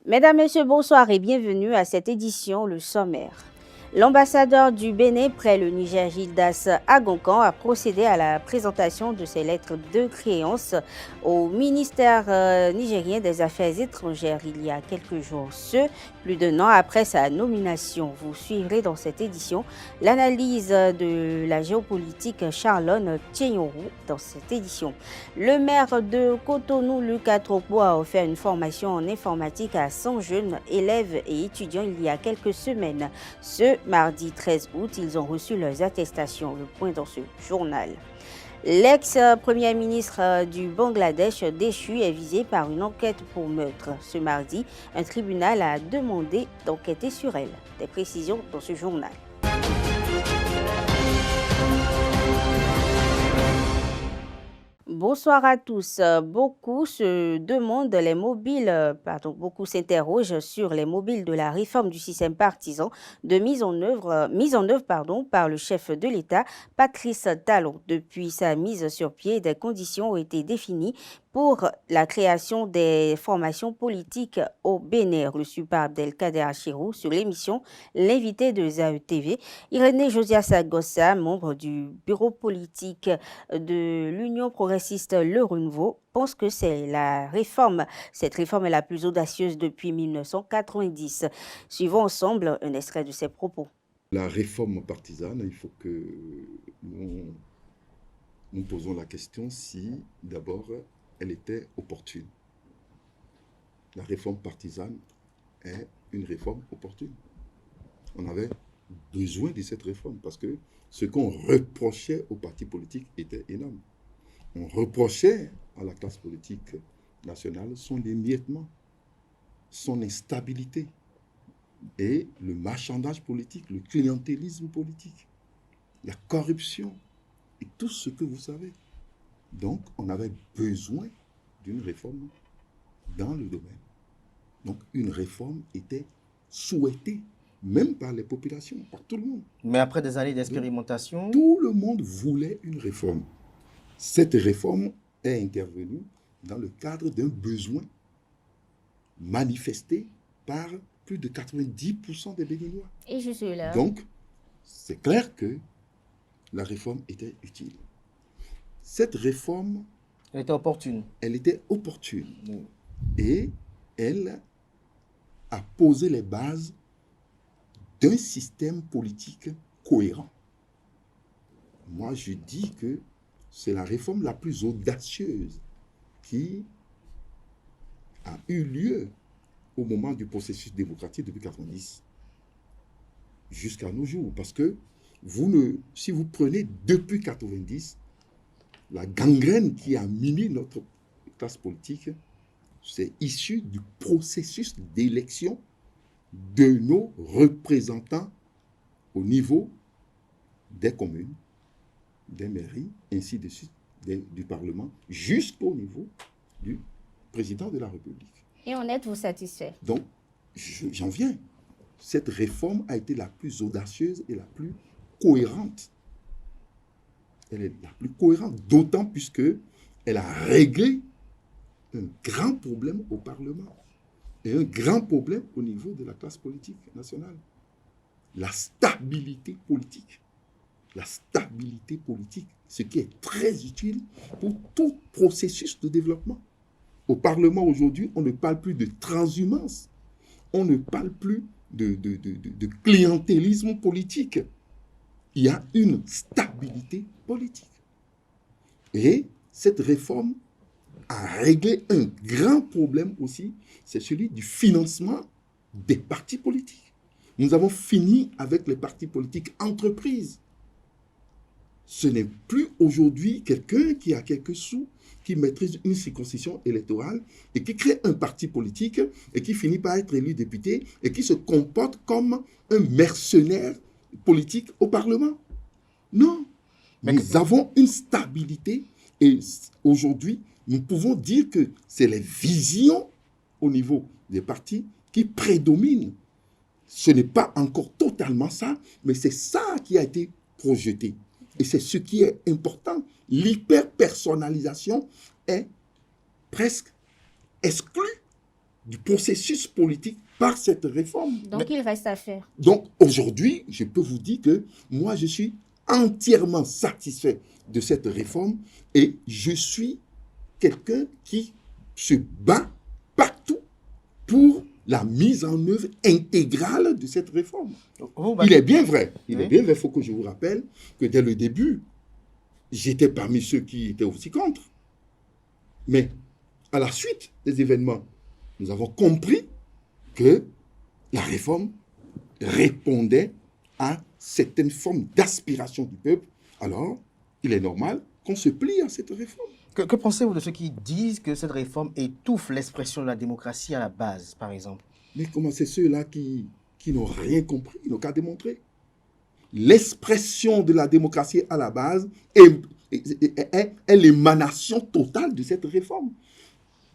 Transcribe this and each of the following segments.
Mesdames, Messieurs, bonsoir et bienvenue à cette édition, le sommaire. L'ambassadeur du Bénin près le Niger, Gildas Agonkan, a procédé à la présentation de ses lettres de créance au ministère nigérien des Affaires étrangères il y a quelques jours. Plus d'un an après sa nomination. Vous suivrez dans cette édition l'analyse de la géopolitique Charlone Tchenyoro dans cette édition. Le maire de Cotonou, Lucas Trokbo, a offert une formation en informatique à 100 jeunes élèves et étudiants il y a quelques semaines. Ce mardi 13 août, ils ont reçu leurs attestations. Le point dans ce journal. L'ex-premier ministre du Bangladesh déchu est visé par une enquête pour meurtre. Ce mardi, un tribunal a demandé d'enquêter sur elle. Des précisions dans ce journal. Bonsoir à tous. Beaucoup s'interrogent sur les mobiles de la réforme du système partisan de mise en œuvre par le chef de l'État, Patrice Talon. Depuis sa mise sur pied, des conditions ont été définies pour la création des formations politiques au Bénin, reçu par Abdelkader Achirou sur l'émission L'invité de ZAE TV. Irénée Josias Agossa, membre du bureau politique de l'Union progressiste Le Renouveau, pense que cette réforme est la plus audacieuse depuis 1990. Suivons ensemble un extrait de ses propos. La réforme partisane, il faut que nous posons la question si, d'abord, elle était opportune. La réforme partisane est une réforme opportune. On avait besoin de cette réforme parce que ce qu'on reprochait aux partis politiques était énorme. On reprochait à la classe politique nationale son émiettement, son instabilité et le marchandage politique, le clientélisme politique, la corruption et tout ce que vous savez. Donc, on avait besoin d'une réforme dans le domaine. Donc, une réforme était souhaitée, même par les populations, par tout le monde. Mais après des années d'expérimentation... Tout le monde voulait une réforme. Cette réforme est intervenue dans le cadre d'un besoin manifesté par plus de 90% des Béninois. Et je suis là. Donc, c'est clair que la réforme était utile. Cette réforme... Elle était opportune. Elle était opportune. Et elle a posé les bases d'un système politique cohérent. Moi, je dis que c'est la réforme la plus audacieuse qui a eu lieu au moment du processus démocratique depuis 1990 jusqu'à nos jours. Parce que si vous prenez depuis 1990, la gangrène qui a miné notre classe politique, c'est issu du processus d'élection de nos représentants au niveau des communes, des mairies, ainsi de suite, du Parlement, jusqu'au niveau du président de la République. Et en êtes-vous satisfait? Donc, j'en viens. Cette réforme a été la plus audacieuse et la plus cohérente. Elle est la plus cohérente, d'autant puisque elle a réglé un grand problème au Parlement et un grand problème au niveau de la classe politique nationale. La stabilité politique. La stabilité politique, ce qui est très utile pour tout processus de développement. Au Parlement aujourd'hui, on ne parle plus de transhumance, on ne parle plus de clientélisme politique. Il y a une stabilité politique. Et cette réforme a réglé un grand problème aussi, c'est celui du financement des partis politiques. Nous avons fini avec les partis politiques entreprises. Ce n'est plus aujourd'hui quelqu'un qui a quelques sous, qui maîtrise une circonscription électorale et qui crée un parti politique et qui finit par être élu député et qui se comporte comme un mercenaire politique au Parlement. Non, nous avons une stabilité et aujourd'hui, nous pouvons dire que c'est les visions au niveau des partis qui prédominent. Ce n'est pas encore totalement ça, mais c'est ça qui a été projeté. Et c'est ce qui est important. L'hyper-personnalisation est presque exclue du processus politique par cette réforme. Donc, il reste à faire. Donc, aujourd'hui, je peux vous dire que moi, je suis entièrement satisfait de cette réforme et je suis quelqu'un qui se bat partout pour la mise en œuvre intégrale de cette réforme. Il est bien vrai, il faut que je vous rappelle que dès le début, j'étais parmi ceux qui étaient aussi contre. Mais à la suite des événements, nous avons compris que la réforme répondait à certaines formes d'aspiration du peuple. Alors, il est normal qu'on se plie à cette réforme. Que pensez-vous de ceux qui disent que cette réforme étouffe l'expression de la démocratie à la base, par exemple? Mais comment c'est ceux-là qui n'ont rien compris, n'ont qu'à démontrer? L'expression de la démocratie à la base est l'émanation totale de cette réforme.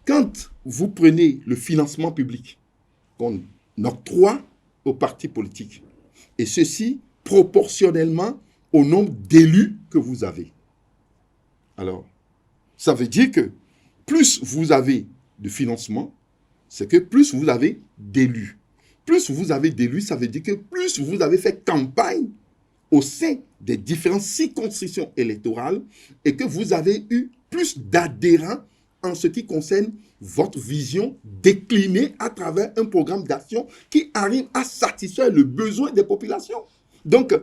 Quand vous prenez le financement public qu'on octroie aux partis politiques, et ceci proportionnellement au nombre d'élus que vous avez, alors, ça veut dire que plus vous avez de financement, c'est que plus vous avez d'élus. Plus vous avez d'élus, ça veut dire que plus vous avez fait campagne au sein des différentes circonscriptions électorales et que vous avez eu plus d'adhérents en ce qui concerne votre vision déclinée à travers un programme d'action qui arrive à satisfaire le besoin des populations. Donc,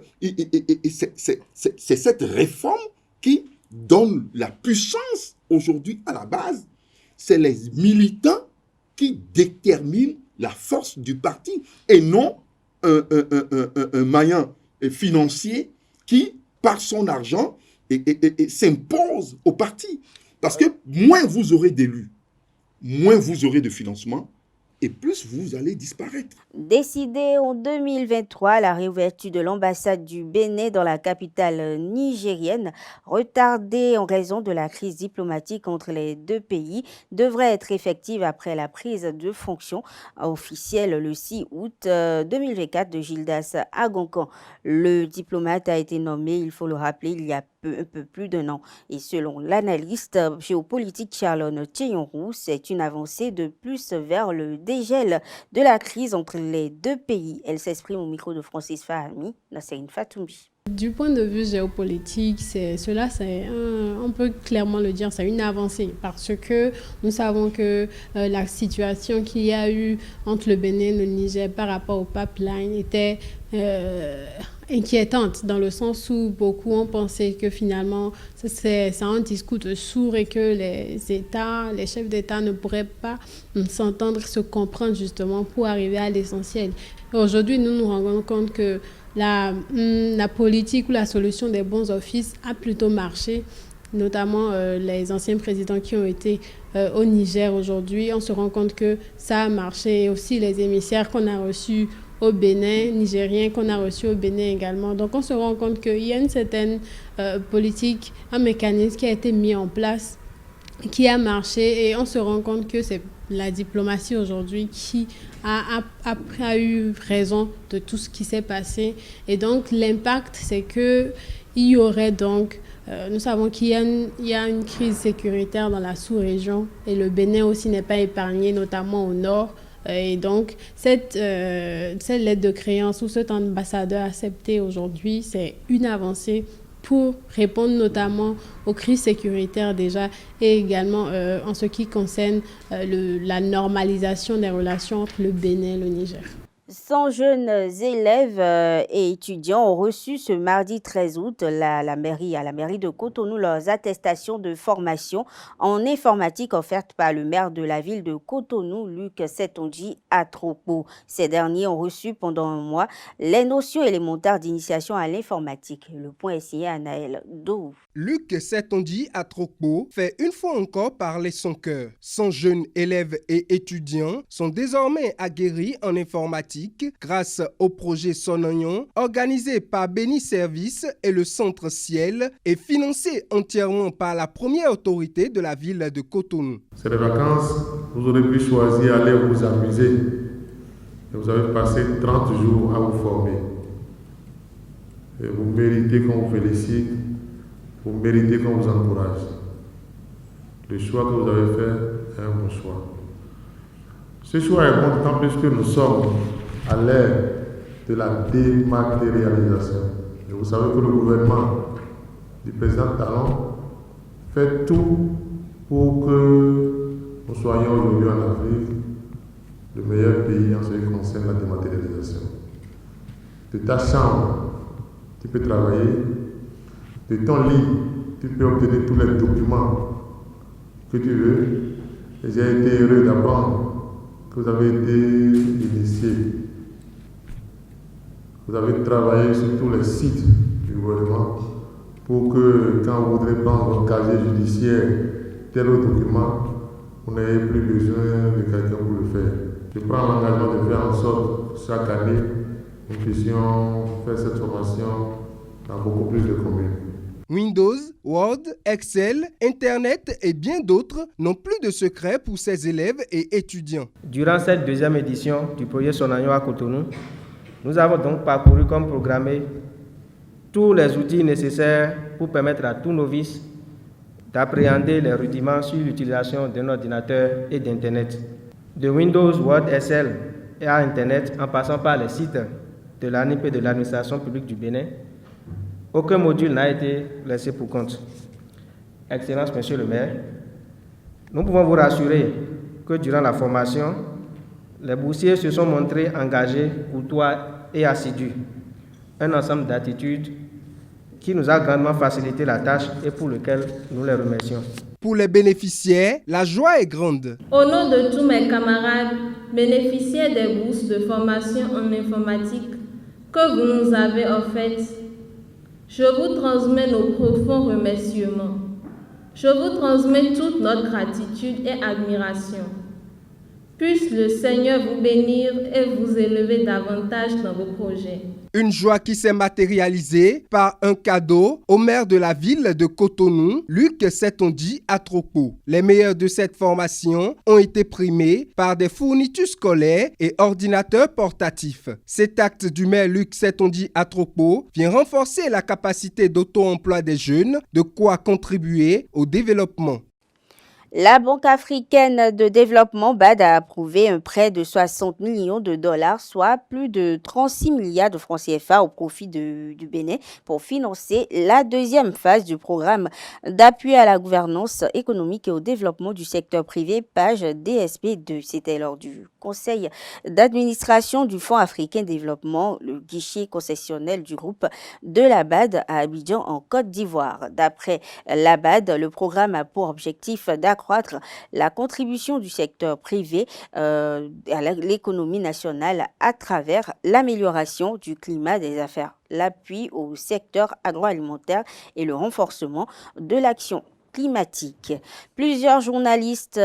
c'est cette réforme qui donne la puissance aujourd'hui à la base. C'est les militants qui déterminent la force du parti et non un maillon financier qui, par son argent, s'impose au parti. Parce que moins vous aurez d'élus, moins vous aurez de financement, et plus vous allez disparaître. Décidé en 2023, la réouverture de l'ambassade du Bénin dans la capitale nigérienne, retardée en raison de la crise diplomatique entre les deux pays, devrait être effective après la prise de fonction officielle le 6 août 2024 de Gildas Agoncan. Le diplomate a été nommé, il faut le rappeler, il y a un peu plus d'un an. Et selon l'analyste géopolitique Charlone Tcheyon-Roux, c'est une avancée de plus vers le dégel de la crise entre les deux pays. Elle s'exprime au micro de Francis Fahmi, Nasserine Fatoumbi. Du point de vue géopolitique, on peut clairement le dire, c'est une avancée parce que nous savons que la situation qu'il y a eu entre le Bénin et le Niger par rapport au pipeline était inquiétante dans le sens où beaucoup ont pensé que finalement c'est un discours de sourd et que les chefs d'État ne pourraient pas s'entendre, se comprendre justement pour arriver à l'essentiel. Aujourd'hui, nous nous rendons compte que la politique ou la solution des bons offices a plutôt marché, notamment les anciens présidents qui ont été au Niger aujourd'hui. On se rend compte que ça a marché, et aussi les émissaires qu'on a reçus au Bénin, nigériens qu'on a reçus au Bénin également. Donc on se rend compte qu'il y a une certaine politique, un mécanisme qui a été mis en place, qui a marché, et on se rend compte que c'est la diplomatie aujourd'hui qui a eu raison de tout ce qui s'est passé. Et donc l'impact, c'est qu'il y aurait donc, nous savons qu'il y a une crise sécuritaire dans la sous-région et le Bénin aussi n'est pas épargné, notamment au nord. Et donc, cette lettre de créance ou cet ambassadeur accepté aujourd'hui, c'est une avancée pour répondre notamment aux crises sécuritaires déjà et également en ce qui concerne la normalisation des relations entre le Bénin et le Niger. 100 jeunes élèves et étudiants ont reçu ce mardi 13 août à la mairie de Cotonou leurs attestations de formation en informatique offertes par le maire de la ville de Cotonou, Luc Setondji Atropo. Ces derniers ont reçu pendant un mois les notions élémentaires d'initiation à l'informatique. Le point est signé à Naël Dou. Luc Setondji Atropo fait une fois encore parler son cœur. 100 jeunes élèves et étudiants sont désormais aguerris en informatique grâce au projet Sonognon, organisé par Béni Service et le Centre Ciel et financé entièrement par la première autorité de la ville de Cotonou. C'est les vacances, vous aurez pu choisir aller vous amuser. Et vous avez passé 30 jours à vous former. Et vous méritez qu'on vous félicite, vous méritez qu'on vous encourage. Le choix que vous avez fait est un bon choix. Ce choix est bon d'autant plus que nous sommes à l'ère de la dématérialisation. Et vous savez que le gouvernement du président Talon fait tout pour que nous soyons aujourd'hui en Afrique le meilleur pays en ce qui concerne la dématérialisation. De ta chambre, tu peux travailler. De ton lit, tu peux obtenir tous les documents que tu veux. Et j'ai été heureux d'apprendre que vous avez été initié. Vous avez travaillé sur tous les sites du gouvernement pour que quand vous voudrez prendre un casier judiciaire, tel autre document, vous n'ayez plus besoin de quelqu'un pour le faire. Je prends l'engagement de faire en sorte chaque année nous puissions faire cette formation dans beaucoup plus de communes. Windows, Word, Excel, Internet et bien d'autres n'ont plus de secret pour ces élèves et étudiants. Durant cette deuxième édition du projet Sonagnon à Cotonou, nous avons donc parcouru comme programmé tous les outils nécessaires pour permettre à tous novices d'appréhender les rudiments sur l'utilisation d'un ordinateur et d'Internet. De Windows, Word, Excel et à Internet, en passant par les sites de l'ANIP et de l'administration publique du Bénin, aucun module n'a été laissé pour compte. Excellence, Monsieur le maire, nous pouvons vous rassurer que durant la formation, les boursiers se sont montrés engagés, courtois et assidus. Un ensemble d'attitudes qui nous a grandement facilité la tâche et pour lequel nous les remercions. Pour les bénéficiaires, la joie est grande. Au nom de tous mes camarades bénéficiaires des bourses de formation en informatique que vous nous avez offertes, je vous transmets nos profonds remerciements. Je vous transmets toute notre gratitude et admiration. Puisse le Seigneur vous bénir et vous élever davantage dans vos projets. Une joie qui s'est matérialisée par un cadeau au maire de la ville de Cotonou, Luc Setondi Atropo. Les meilleurs de cette formation ont été primés par des fournitures scolaires et ordinateurs portatifs. Cet acte du maire Luc Setondi Atropo vient renforcer la capacité d'auto-emploi des jeunes, de quoi contribuer au développement. La Banque africaine de développement BAD a approuvé un prêt de 60 millions de dollars, soit plus de 36 milliards de francs CFA au profit du Bénin pour financer la deuxième phase du programme d'appui à la gouvernance économique et au développement du secteur privé, page DSP2. C'était lors du conseil d'administration du Fonds africain de développement, le guichet concessionnel du groupe de la BAD à Abidjan en Côte d'Ivoire. D'après la BAD, le programme a pour objectif d'accroître la contribution du secteur privé à l'économie nationale à travers l'amélioration du climat des affaires, l'appui au secteur agroalimentaire et le renforcement de l'action climatique. Plusieurs journalistes,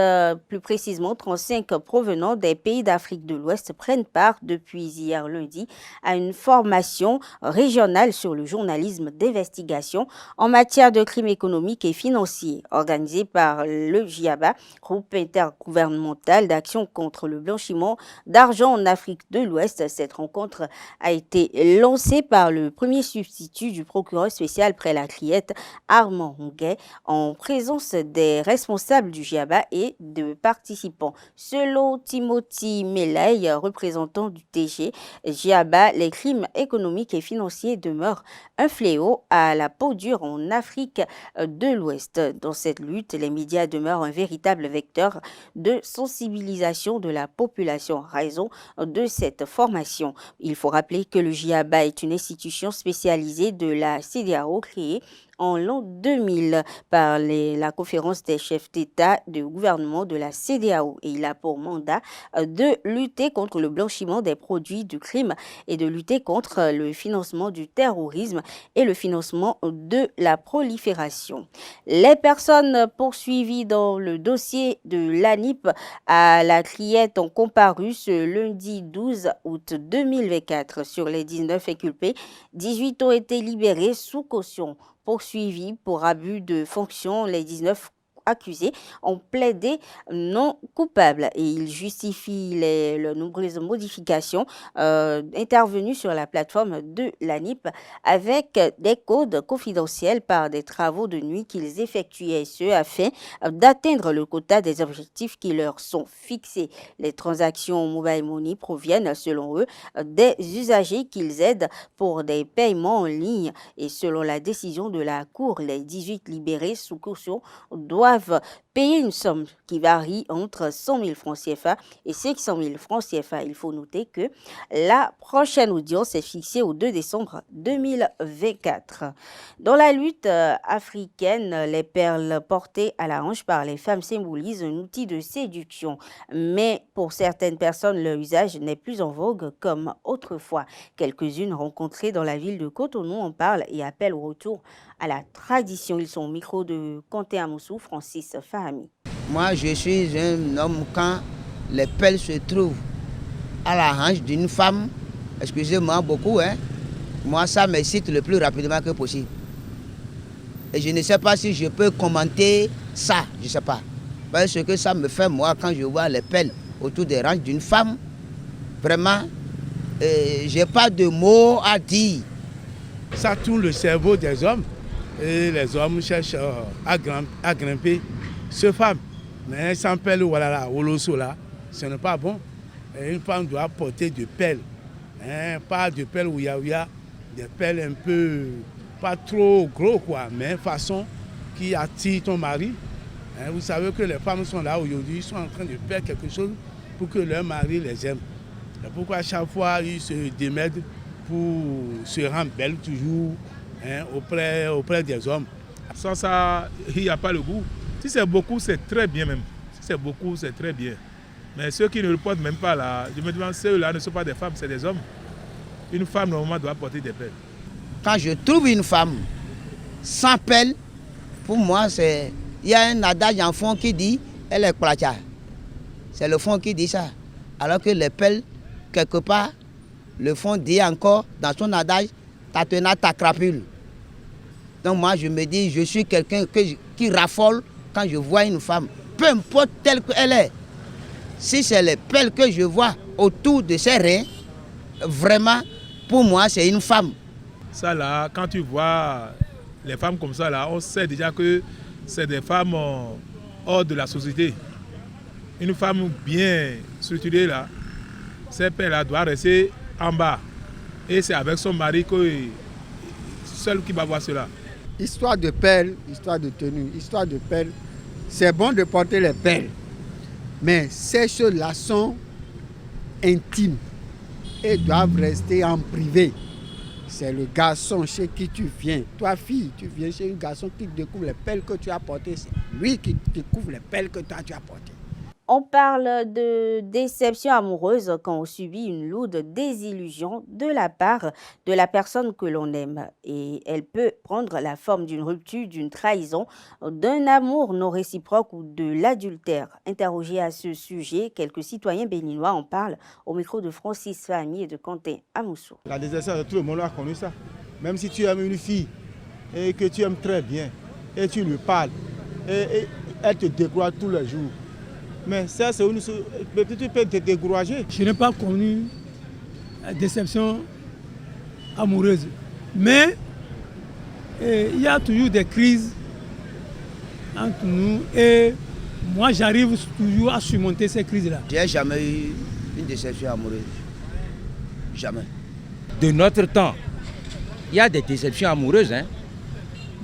plus précisément 35 provenant des pays d'Afrique de l'Ouest, prennent part depuis hier lundi à une formation régionale sur le journalisme d'investigation en matière de crimes économiques et financiers, organisée par le GIABA, groupe intergouvernemental d'action contre le blanchiment d'argent en Afrique de l'Ouest. Cette rencontre a été lancée par le premier substitut du procureur spécial près la Criette, Armand Honguet, en présence des responsables du GIABA et de participants. Selon Timothy Melay, représentant du TG GIABA, les crimes économiques et financiers demeurent un fléau à la peau dure en Afrique de l'Ouest. Dans cette lutte, les médias demeurent un véritable vecteur de sensibilisation de la population, raison de cette formation. Il faut rappeler que le GIABA est une institution spécialisée de la CEDEAO créée en l'an 2000 par la conférence des chefs d'État de gouvernement de la CEDEAO, et il a pour mandat de lutter contre le blanchiment des produits du crime et de lutter contre le financement du terrorisme et le financement de la prolifération. Les personnes poursuivies dans le dossier de l'ANIP à la Criette ont comparu ce lundi 12 août 2024. Sur les 19 inculpés, 18 ont été libérés sous caution. Poursuivis pour abus de fonction, les 19 accusés ont plaidé non coupables et ils justifient les nombreuses modifications intervenues sur la plateforme de l'ANIP avec des codes confidentiels par des travaux de nuit qu'ils effectuaient, ce afin d'atteindre le quota des objectifs qui leur sont fixés. Les transactions mobile money proviennent, selon eux, des usagers qu'ils aident pour des paiements en ligne et selon la décision de la Cour, les 18 libérés sous caution doivent payer une somme qui varie entre 100 000 francs CFA et 500 000 francs CFA. Il faut noter que la prochaine audience est fixée au 2 décembre 2024. Dans la lutte africaine, les perles portées à la hanche par les femmes symbolisent un outil de séduction. Mais pour certaines personnes, leur usage n'est plus en vogue comme autrefois. Quelques-unes rencontrées dans la ville de Cotonou en parlent et appellent au retour à la tradition. Ils sont au micro de Kanté Amoussou, Francis Fahami. Moi, je suis un homme quand les perles se trouvent à la hanche d'une femme, excusez-moi beaucoup, moi ça m'excite le plus rapidement que possible. Et je ne sais pas si je peux commenter ça, je ne sais pas. Parce que ça me fait moi quand je vois les perles autour des hanches d'une femme, vraiment, je n'ai pas de mots à dire. Ça tourne le cerveau des hommes et les hommes cherchent à grimper ce femme. Mais sans perles, voilà, là, ce n'est pas bon. Et une femme doit porter de perles, pas de perles où il y a des perles un peu, pas trop gros quoi, mais façon qui attire ton mari. Vous savez que les femmes sont là aujourd'hui, ils sont en train de faire quelque chose pour que leur mari les aime. C'est pourquoi à chaque fois ils se démènent pour se rendre belle toujours auprès des hommes. Sans ça, il n'y a pas le goût. Si c'est beaucoup, c'est très bien même. Si c'est beaucoup, c'est très bien. Mais ceux qui ne le portent même pas là, je me demande, ceux-là ne sont pas des femmes, c'est des hommes. Une femme, normalement, doit porter des perles. Quand je trouve une femme sans perles, pour moi, c'est... Il y a un adage en fond qui dit « elle est placha ». C'est le fond qui dit ça. Alors que les perles, quelque part, le fond dit encore dans son adage « tatena ta crapule ». Donc moi, je me dis, je suis quelqu'un qui raffole quand je vois une femme, peu importe telle qu'elle est. Si c'est les perles que je vois autour de ses reins, vraiment, pour moi, c'est une femme. Ça là, quand tu vois les femmes comme ça là, on sait déjà que c'est des femmes hors de la société. Une femme bien structurée là, ces perles là doivent rester en bas. Et c'est avec son mari seul qui va voir cela. Histoire de perles, histoire de tenue, histoire de perles, c'est bon de porter les perles. Mais ces choses-là sont intimes et doivent rester en privé. C'est le garçon chez qui tu viens. Toi, fille, tu viens chez un garçon qui découvre les perles que tu as portées. C'est lui qui découvre les perles que toi, tu as portées. On parle de déception amoureuse quand on subit une lourde désillusion de la part de la personne que l'on aime. Et elle peut prendre la forme d'une rupture, d'une trahison, d'un amour non réciproque ou de l'adultère. Interrogés à ce sujet, quelques citoyens béninois en parlent au micro de Francis Fahami et de Kanté Amoussou. La désertion, tout le monde a connu ça. Même si tu aimes une fille et que tu aimes très bien et tu lui parles et elle te décourage tous les jours. Mais ça, c'est une chose, tu peux te décourager. Je n'ai pas connu la déception amoureuse. Mais il y a toujours des crises entre nous et moi, j'arrive toujours à surmonter ces crises-là. Je n'ai jamais eu une déception amoureuse. Jamais. De notre temps, il y a des déceptions amoureuses,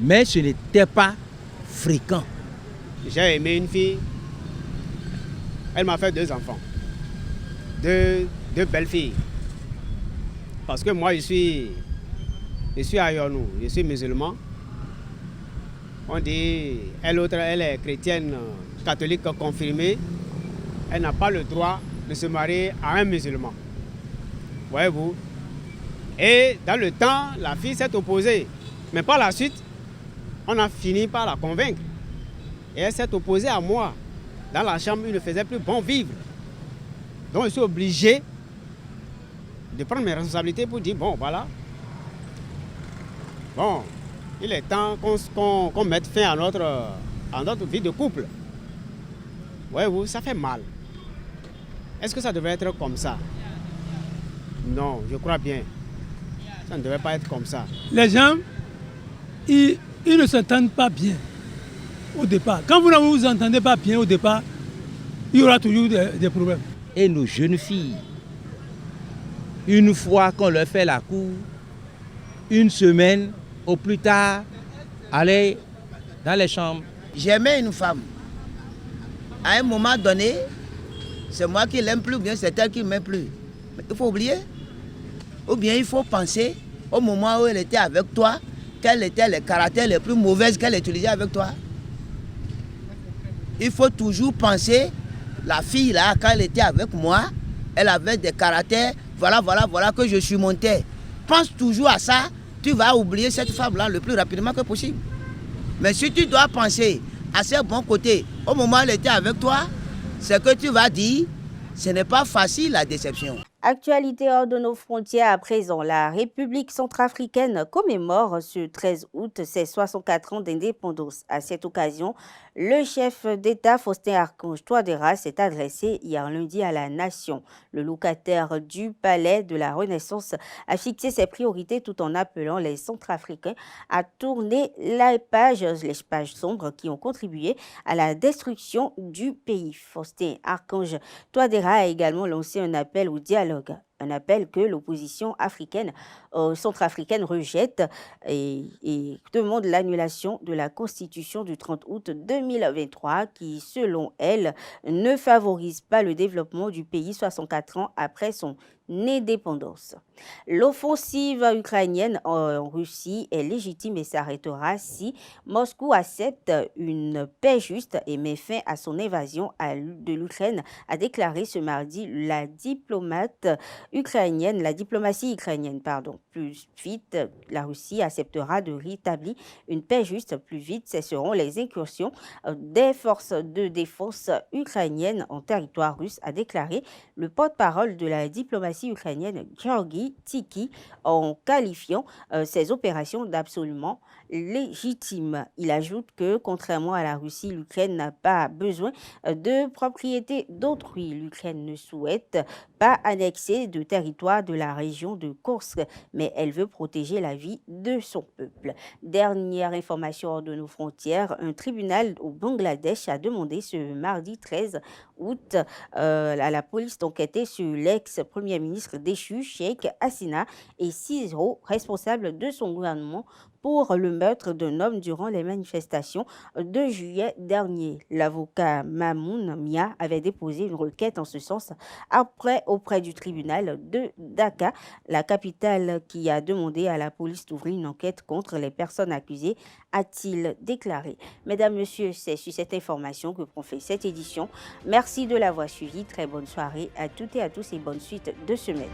mais ce n'était pas fréquent. J'ai aimé une fille. Elle m'a fait 2 enfants, deux belles filles. Parce que moi, je suis aïenou, je suis musulman. On dit, elle est chrétienne, catholique confirmée. Elle n'a pas le droit de se marier à un musulman. Voyez-vous. Et dans le temps, la fille s'est opposée. Mais par la suite, on a fini par la convaincre. Et elle s'est opposée à moi. Dans la chambre, il ne faisait plus bon vivre. Donc je suis obligé de prendre mes responsabilités pour dire, bon, voilà. Bon, il est temps qu'on mette fin à notre à notre vie de couple. Voyez-vous, ça fait mal. Est-ce que ça devait être comme ça? Non, je crois bien. Ça ne devait pas être comme ça. Les gens, ils ne s'entendent pas bien au départ. Quand vous ne vous entendez pas bien au départ, il y aura toujours des problèmes. Et nos jeunes filles, une fois qu'on leur fait la cour, une semaine au plus tard, aller dans les chambres. J'aimais une femme. À un moment donné, c'est moi qui l'aime plus, ou bien c'est elle qui ne m'aime plus. Mais il faut oublier. Ou bien il faut penser au moment où elle était avec toi, quels étaient les caractères les plus mauvais qu'elle utilisait avec toi. Il faut toujours penser, la fille là, quand elle était avec moi, elle avait des caractères, voilà que je surmontais. Pense toujours à ça, tu vas oublier cette femme-là le plus rapidement que possible. Mais si tu dois penser à ses bons côtés, au moment où elle était avec toi, c'est que tu vas dire, ce n'est pas facile la déception. Actualité hors de nos frontières à présent, la République centrafricaine commémore ce 13 août ses 64 ans d'indépendance. À cette occasion, le chef d'État Faustin Archange Touadéra s'est adressé hier lundi à la nation. Le locataire du palais de la Renaissance a fixé ses priorités tout en appelant les Centrafricains à tourner les pages sombres qui ont contribué à la destruction du pays. Faustin Archange Touadéra a également lancé un appel au dialogue. Un appel que l'opposition centrafricaine rejette et demande l'annulation de la Constitution du 30 août 2023 qui, selon elle, ne favorise pas le développement du pays 64 ans après son indépendance. L'offensive ukrainienne en Russie est légitime et s'arrêtera si Moscou accepte une paix juste et met fin à son invasion de l'Ukraine, a déclaré ce mardi la diplomatie ukrainienne. Plus vite, la Russie acceptera de rétablir une paix juste. Plus vite, cesseront les incursions des forces de défense ukrainiennes en territoire russe, a déclaré le porte-parole de la diplomatie ukrainienne Georgi Tiki en qualifiant ces opérations d'absolument légitimes. Il ajoute que, contrairement à la Russie, l'Ukraine n'a pas besoin de propriété d'autrui. L'Ukraine ne souhaite pas annexer de territoire de la région de Kursk, mais elle veut protéger la vie de son peuple. Dernière information hors de nos frontières, un tribunal au Bangladesh a demandé ce mardi 13 août à la police d'enquêter sur l'ex-premier ministre déchu, Sheikh Hasina, et 6 hauts responsables de son gouvernement pour le meurtre d'un homme durant les manifestations de juillet dernier. L'avocat Mamoun Mia avait déposé une requête en ce sens auprès du tribunal de Dhaka, la capitale, qui a demandé à la police d'ouvrir une enquête contre les personnes accusées, a-t-il déclaré. Mesdames, Messieurs, c'est sur cette information que prend fait cette édition. Merci de l'avoir suivi. Très bonne soirée à toutes et à tous et bonne suite de semaine.